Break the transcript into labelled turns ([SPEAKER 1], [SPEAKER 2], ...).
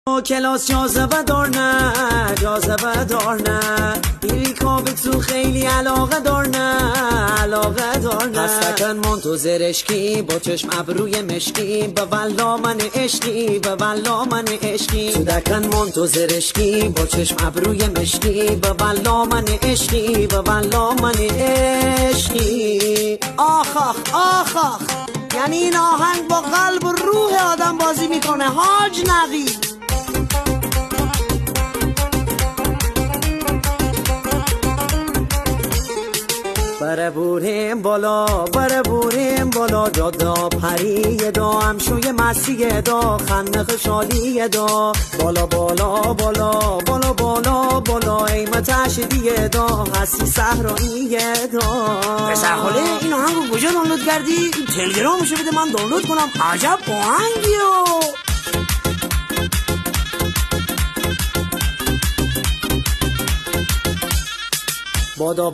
[SPEAKER 1] کلاس جاذبه دار نه جاذبه دار نه ایریکا به تو خیلی علاقه دار نه علاقه دار نه هستکن من تو زرشکی با چشم ابروی مشکی به والله من عشقی به والله من عشقی تو دکن من تو زرشکی با چشم ابروی مشکی به والله من عشقی به والله من عشقی آخ آخ آخ آخ یعنی این آهنگ با قلب و روح آدم بازی میکنه حاج نقی بره بوریم بالا دادا پریه دا همشوی مسیه دا خنه خشالیه دا بالا بالا بالا بالا بالا بالا ایمتش دیگه دا هستی صحراییه دا پسر خاله این آهنگو کجا دانلود کردی؟ تلگرامشو بده من دانلود کنم عجب آهنگیو بادا